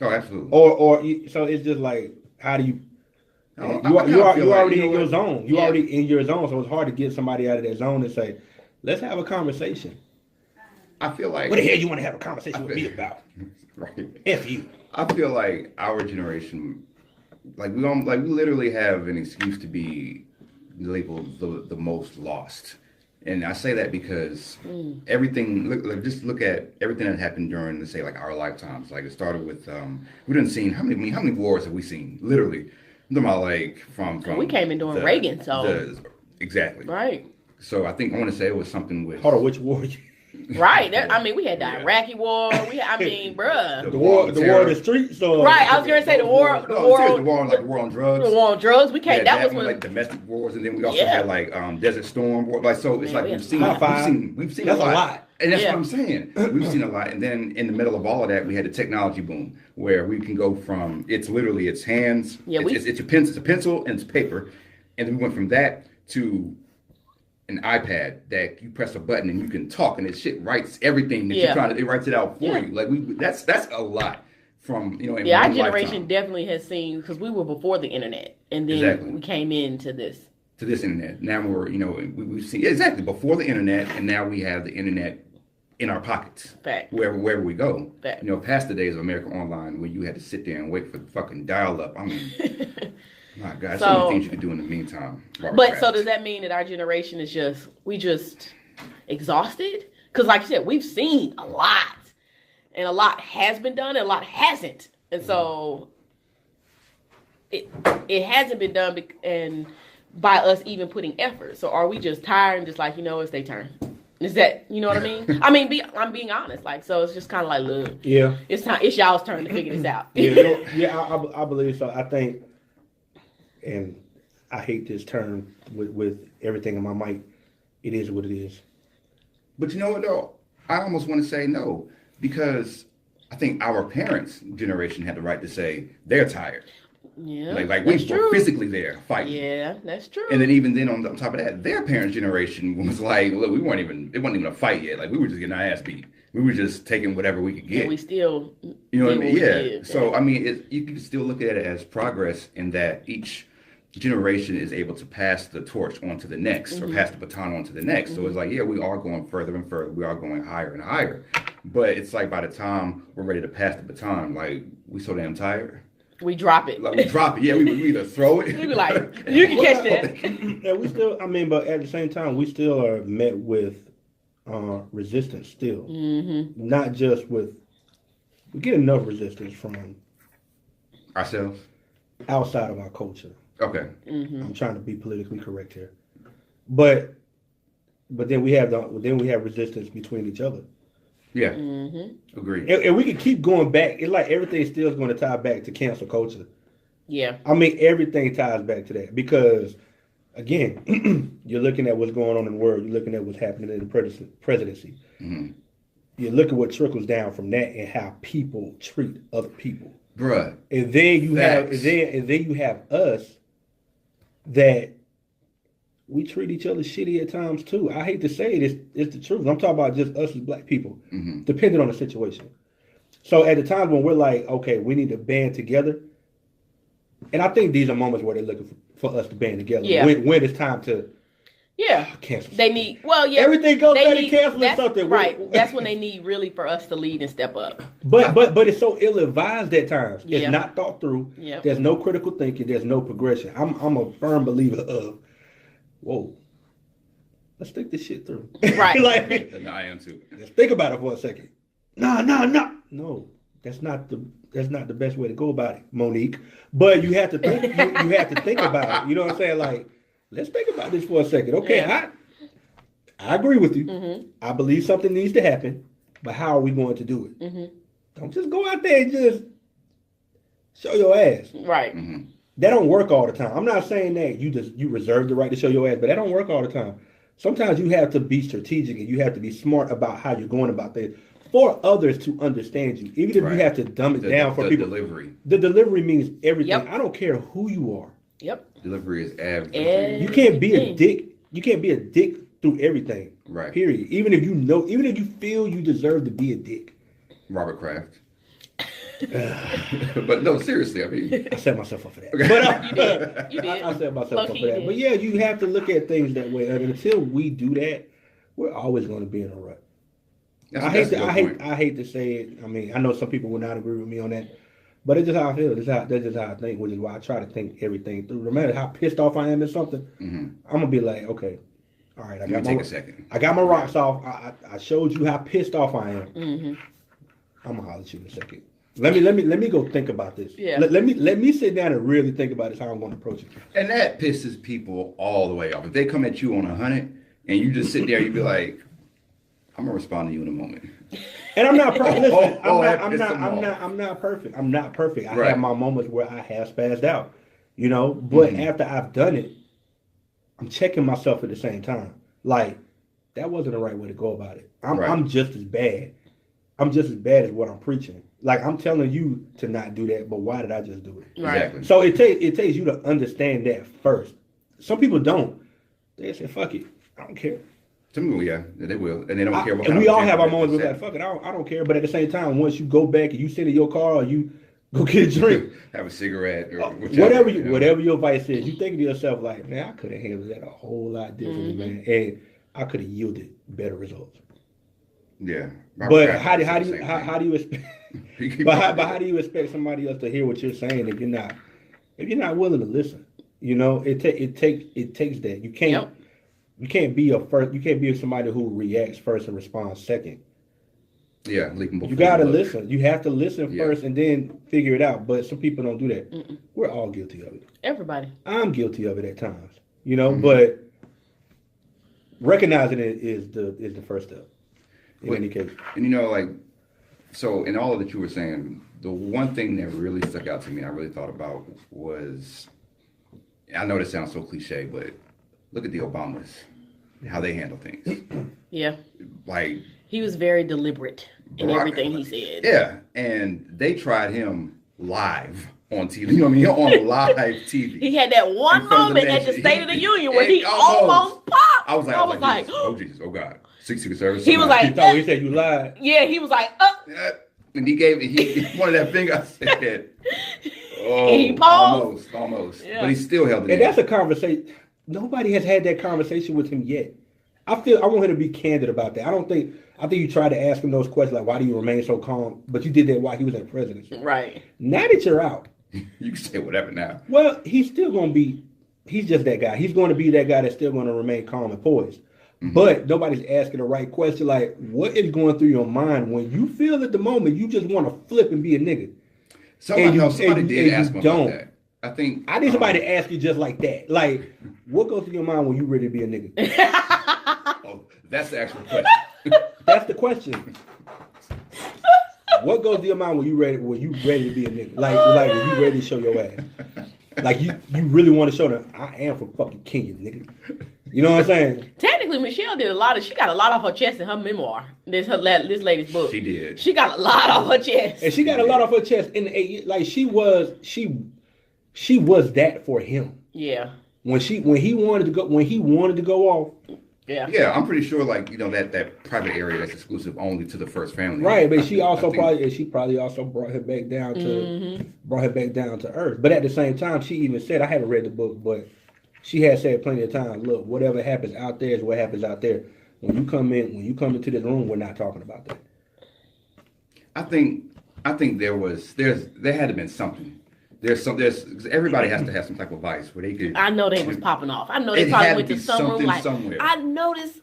Oh, absolutely. So it's just like, how do you? No, You I feel like, already you know in your what? zone. You already in your zone, so it's hard to get somebody out of that zone and say, let's have a conversation. I feel like What the hell you want to have a conversation with me about? right. F you. I feel like our generation, like we literally have an excuse to be labeled the most lost, and I say that because everything. Just look at everything that happened during, let's say, like our lifetimes. Like it started with we didn't see how many wars have we seen? Literally, I'm talking about like from We came in during Reagan, so exactly right. So I think I want to say it was something with Hold on, which war? Right. We had the Iraqi war. Bruh. The war of the streets. Or Right. I was gonna say the war the war on drugs. The war on drugs. We came. Yeah, that was when like domestic wars, and then we also had like Desert Storm war. Like so, it's Man, like we we've seen That's a lot. and that's what I'm saying. We've seen a lot, and then in the middle of all of that, we had the technology boom, where we can go from it's hands, Yeah, it's a pencil and it's paper, and then we went from that to an iPad that you press a button and you can talk, and it shit writes everything that you're trying to. It writes it out for you. Like that's a lot from in our one generation lifetime. definitely has seen, because we were before the internet, and then we came into this. To this internet. Now we're we've seen exactly before the internet, and now we have the internet in our pockets. Fact. Wherever we go. Fact. Past the days of America Online where you had to sit there and wait for the fucking dial up. I mean, my God, so many things you could do in the meantime. But so does that mean that our generation is just exhausted? Because like you said, we've seen a lot, and a lot has been done, and a lot hasn't, and so it hasn't been done, and by us even putting effort. So are we just tired and just like, it's their turn? Is that, you know what I mean? I'm being honest. Like, so it's just kind of like, look, yeah, it's y'all's turn to figure this out. I believe so. I think, and I hate this term with everything in my mic. It is what it is. But you know what though? I almost want to say no, because I think our parents' generation had the right to say they're tired. Yeah, like we were physically there fighting. Yeah, that's true. And then even then on top of that, their parents' generation was like, look, it wasn't even a fight yet. Like we were just getting our ass beat. We were just taking whatever we could get. And we still, you know what I mean? Yeah. So I mean, you can still look at it as progress in that each generation is able to pass the torch on to the next, or pass the baton on to the next. So it's like, yeah, we are going further and further. We are going higher and higher. But it's like by the time we're ready to pass the baton, like we so damn tired. We drop it. Like we drop it. Yeah, we either throw it. We be like, you can catch that. And we still, but at the same time, we still are met with resistance still. Mm-hmm. Not just we get enough resistance from ourselves, outside of our culture. Okay. Mm-hmm. I'm trying to be politically correct here, but then we have resistance between each other. Yeah. Mm-hmm. Agreed. And we can keep going back. It's like everything still is going to tie back to cancel culture. Yeah. Everything ties back to that because, again, you're looking at what's going on in the world. You're looking at what's happening in the presidency. Mm-hmm. You look at what trickles down from that and how people treat other people. Bruh. And then you have us that we treat each other shitty at times too. I hate to say it, it's the truth. I'm talking about just us as black people, depending on the situation. So at the times when we're like, okay, we need to band together, and I think these are moments where they're looking for us to band together. Yeah. When it's time to cancel. They need everything goes down to canceling something. Right. That's when they need really for us to lead and step up. But it's so ill-advised at times. Yeah. It's not thought through. Yeah. There's no critical thinking. There's no progression. I'm a firm believer of, whoa, let's think this shit through. Right. No, I am too. Let's think about it for a second. No, that's not the best way to go about it, Monique. But you have to think. you have to think about it. You know what I'm saying? Like, let's think about this for a second. Okay, Yeah. I agree with you. Mm-hmm. I believe something needs to happen, but how are we going to do it? Mm-hmm. Don't just go out there and just show your ass. Right. Mm-hmm. That don't work all the time. I'm not saying that you reserve the right to show your ass, but that don't work all the time. Sometimes you have to be strategic and you have to be smart about how you're going about things for others to understand you. Even if you have to dumb it down for people. Delivery. The delivery means everything. Yep. I don't care who you are. Yep. Delivery is everything. You can't be a dick. You can't be a dick through everything. Right. Period. Even if you feel you deserve to be a dick. Robert Kraft. But no, seriously, I mean, I set myself up for that. Okay. But You did. I set myself up for Low-key that. did. But yeah, you have to look at things that way. And until we do that, we're always going to be in a rut. I hate to say it. I mean, I know some people will not agree with me on that, but it's just how I feel. That's just how I think, which is why I try to think everything through. No matter how pissed off I am at something, I'm gonna be like, okay, all right, take a second. I got my rocks off. I showed you how pissed off I am. I'm gonna holler at you in a second. Let me go think about this. Yeah. Let me sit down and really think about this, how I'm going to approach it. And that pisses people all the way off. If they come at you on 100 and you just sit there, you be like, I'm gonna respond to you in a moment. And I'm not perfect. Listen, I'm not perfect. I'm not perfect. I Right. have my moments where I have spazzed out, you know. But after I've done it, I'm checking myself at the same time. Like, that wasn't the right way to go about it. I'm just as bad. I'm just as bad as what I'm preaching. Like, I'm telling you to not do that, but why did I just do it? Right. Exactly. So it takes you to understand that first. Some people don't. They say, fuck it, I don't care. Some people, yeah, they will, and they don't care what. And we all have our moments where we're like, fuck it, I don't care. But at the same time, once you go back and you sit in your car or you go get a drink, have a cigarette, or whatever you know? whatever your vice is, you think to yourself like, man, I could have handled that a whole lot differently, man, and I could have yielded better results. Yeah. But how do you expect? But how do you expect somebody else to hear what you're saying if you're not willing to listen? You know, it takes that. You can't. Yep. You can't be you can't be somebody who reacts first and responds second. Yeah, you gotta listen. You have to listen first and then figure it out. But some people don't do that. We're all guilty of it. Everybody. I'm guilty of it at times. You know, but recognizing it is the first step. In any case. And you know, like, so in all of that you were saying, the one thing that really stuck out to me, I really thought about was, I know this sounds so cliche, but look at the Obamas, how they handle things. Yeah. Like, he was very deliberate in everything he said. Yeah, and they tried him live on TV. You know what I mean? On live TV. He had that one moment at the State of the Union where he almost popped. I was like, oh Jesus, oh God, Secret Service. He was like, oh, he said you lied. Yeah, he was like, and he wanted that finger. I said, oh, and he paused. almost, yeah. But he still held it. And that's a conversation. Nobody has had that conversation with him yet. I want him to be candid about that. I think you tried to ask him those questions like, why do you remain so calm? But you did that while he was in presidency. Right. Now that you're out. You can say whatever now. Well, he's still going to be, he's just that guy. He's going to be that guy that's still going to remain calm and poised. But nobody's asking the right question like, what is going through your mind when you feel at the moment you just want to flip and be a nigga? Somebody did ask me about that. I need somebody to ask you just like that. Like, what goes through your mind when you ready to be a nigga? Oh, that's the actual question. That's the question. What goes through your mind when you ready to be a nigga? Like when you ready to show your ass? Like you really want to show them I am from fucking Kenya, nigga. You know what I'm saying? Technically, Michelle she got a lot off her chest in her memoir. This lady's book. She did. She got a lot off her chest. And she got a lot off her chest in the 8 years. Like she was that for him. Yeah. When he wanted to go off. Yeah. Yeah, I'm pretty sure, like, you know, that private area that's exclusive only to the first family. Right, but she probably also brought her back down to earth. But at the same time, she even said, I haven't read the book, but she had said plenty of times, look, whatever happens out there is what happens out there. When you come into this room, we're not talking about that. I think there had to have been something. Everybody has to have some type of vice where they could. I know they was popping off. I know they probably went to some room like, somewhere. I noticed,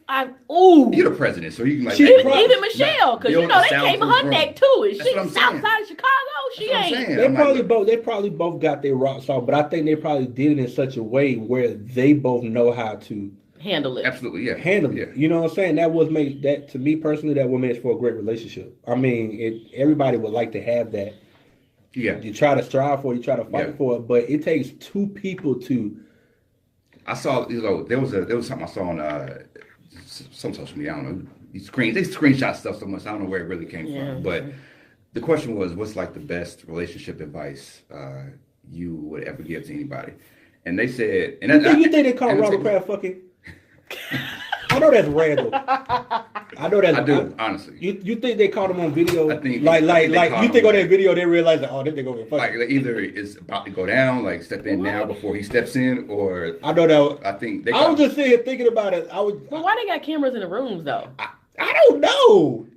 You're the president, so you can like. Even Michelle, because you know they came her neck too. And she's outside of Chicago. She ain't. They probably both got their rocks off, but I think they probably did it in such a way where they both know how to handle it. Absolutely, yeah. Handle it. You know what I'm saying? That to me personally, that would make for a great relationship. I mean, everybody would like to have that. Yeah. You try to strive for it, you try to fight for it, but it takes two people to. I saw, there was something I saw on some social media. I don't know. They screenshot stuff so much. I don't know where it really came from. But the question was, what's like the best relationship advice you would ever give to anybody? And they said, you think they call Robert Kraft fucking? I know that's random. I know that's. I do, honestly. You think they caught him on video? I think like caught you think him, on that video they realize that, oh, this nigga over like either it's about to go down, like step in now before he steps in, or I know that. I think they. I was just sitting here thinking about it. Well, why they got cameras in the rooms though? I don't know.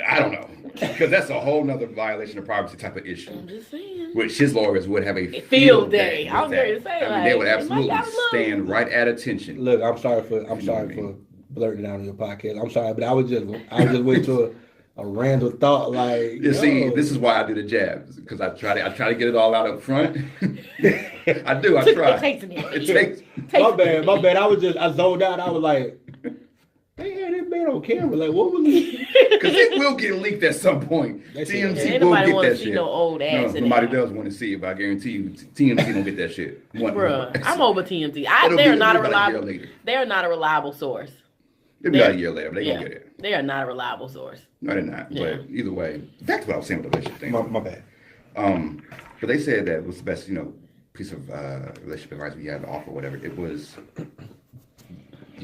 I don't know, because that's a whole nother violation of privacy type of issue. I'm just saying. Which his lawyers would have a field day. I was with going that. to say, I mean, like, they would they might absolutely got a little- stand right at attention. Look, I'm sorry for blurting it out on your podcast. I'm sorry, but I was just went to a random thought. Like, You see, this is why I do the jabs, because I try to get it all out up front. I do. I try. It takes a minute. It takes. My bad. I zoned out. I was like, they had that man on camera. Like, what was it? Because it will get leaked at some point. That's TMZ Ain't will nobody get wanna that see shit. no old ass in nobody it. does want to see it, but I guarantee you, TMZ don't get that shit. Bruh, I'm over TMZ. It'll They're be not a about a year reliable. later. They're not a reliable source. It'll be about a year later, but they Yeah, gonna get it. they are not a reliable source. No, they're not. Yeah. But either way, back to what I was saying with the relationship thing. My bad. But they said that was the best, piece of relationship advice we had to offer, whatever. It was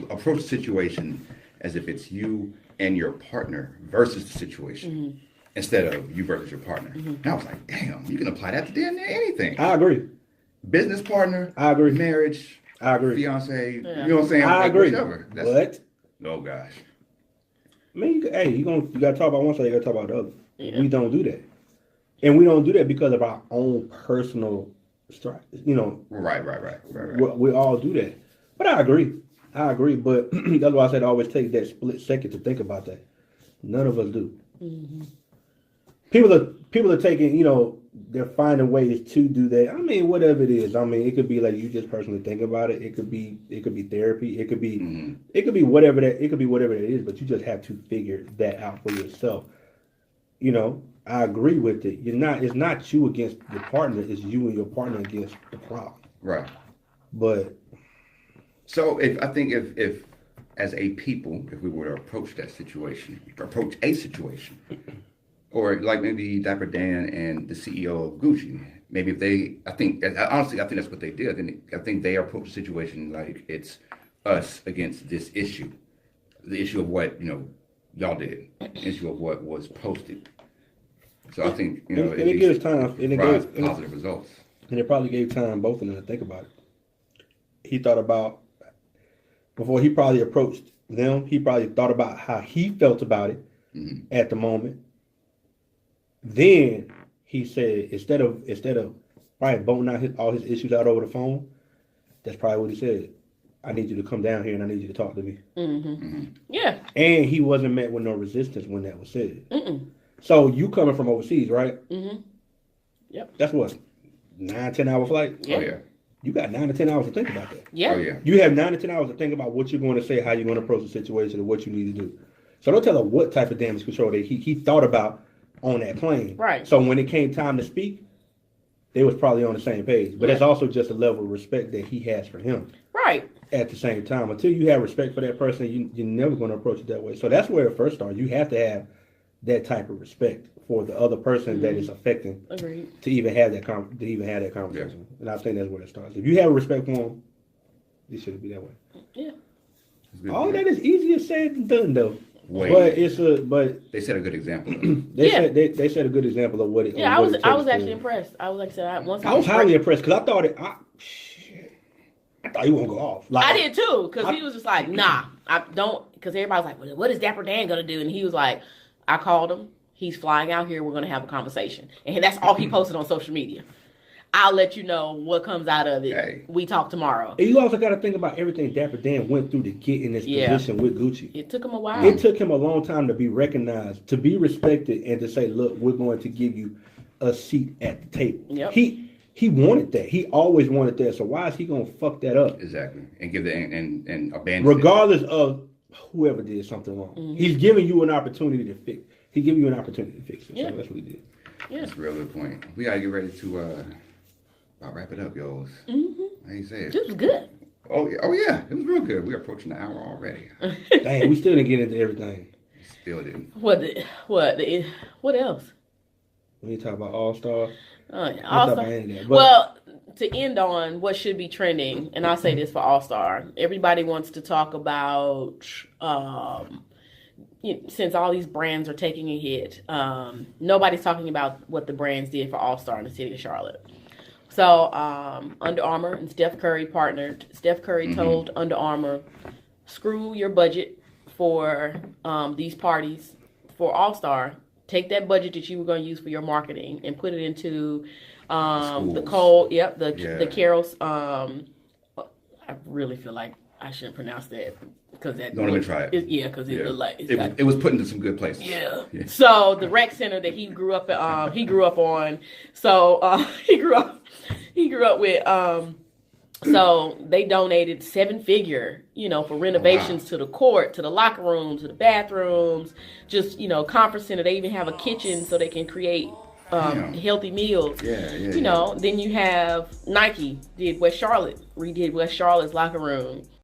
approach the situation as if it's you and your partner versus the situation instead of you versus your partner. And I was like, damn, you can apply that to damn near anything. I agree. Business partner, I agree. marriage, I agree. fiance, you Yeah. know what I'm saying? I Like, agree. whichever. But Oh gosh. I mean, you gotta talk about one side, you gotta talk about the other. Yeah. We don't do that, and we don't do that because of our own personal strife. Right. We all do that. But I agree. But that's why I said I always take that split second to think about that. None of us do. Mm-hmm. People are taking, they're finding ways to do that. I mean, whatever it is. I mean, it could be like you just personally think about it. It could be therapy. It could be whatever that is. But you just have to figure that out for yourself. I agree with it. It's not you against your partner. It's you and your partner against the problem. Right. But So if as a people, if we were to approach a situation, or like maybe Dapper Dan and the CEO of Gucci, maybe if they, I think that's what they did. I think they approached the situation like it's us against this issue, the issue of what y'all did, the issue of what was posted. So I think it gives time, and it gives positive results. And it probably gave time both of them to think about it. He thought about, before he probably approached them, he probably thought about how he felt about it at the moment. Then he said, instead of probably boning out all his issues out over the phone, that's probably what he said. I need you to come down here and I need you to talk to me. Yeah. And he wasn't met with no resistance when that was said. So you coming from overseas, right? Yep. That's what, 9-10 hour flight? Yeah. Oh yeah. You got 9 to 10 hours to think about that. Yeah. Oh yeah. You have 9 to 10 hours to think about what you're going to say, how you're going to approach the situation, and what you need to do. So don't tell her what type of damage control that he thought about on that plane. Right. So when it came time to speak, they was probably on the same page. But it's also just a level of respect that he has for him. Right. At the same time, until you have respect for that person, you're never going to approach it that way. So that's where it first starts. You have to have that type of respect for the other person that is affecting. Agreed. To even have that conversation. And I think that's where it starts. If you have respect for them, it shouldn't be that way. Yeah. All that is easier said than done, though. Wait. But They set a good example. they set a good example of what it. Yeah, of what it I was takes actually to- impressed. I was like, I once I was highly impressed because I thought I thought you won't go off. Like, I did too, because he was just like, nah, I don't, because everybody's like, what is Dapper Dan gonna do? And he was like, I called him. He's flying out here. We're gonna have a conversation, and that's all he posted on social media. I'll let you know what comes out of it. Hey. We talk tomorrow. And you also got to think about everything Dapper Dan went through to get in this position with Gucci. It took him a while. It took him a long time to be recognized, to be respected, and to say, look, we're going to give you a seat at the table. Yep. He wanted that. He always wanted that. So why is he going to fuck that up? Exactly. And give and abandon Regardless of whoever did something wrong. He's giving you an opportunity to fix. He gave you an opportunity to fix it. Yeah. So that's what he did. Yeah. That's a real good point. We gotta get ready to about wrap it up, y'all. I ain't say it. This was good. Oh yeah, it was real good. We're approaching the hour already. Dang, we still didn't get into everything. Still didn't. What else? When you talk about All Star, Oh, yeah. talk All-Star. about any of that. But Well, to end on what should be trending, and I'll say this for All Star, everybody wants to talk about since all these brands are taking a hit, nobody's talking about what the brands did for All Star in the city of Charlotte. So Under Armour and Steph Curry partnered. Steph Curry told Under Armour, screw your budget for these parties for All Star. Take that budget that you were going to use for your marketing and put it into the carols. I really feel like I shouldn't pronounce that because that Don't even try it. Because it looked like it was put into some good places. Yeah. So the rec center that he grew up on. So he grew up with. So they donated 7-figure, for renovations to the court, to the locker rooms, to the bathrooms, just conference center. They even have a kitchen so they can create healthy meals. Then you have Nike redid West Charlotte's locker room.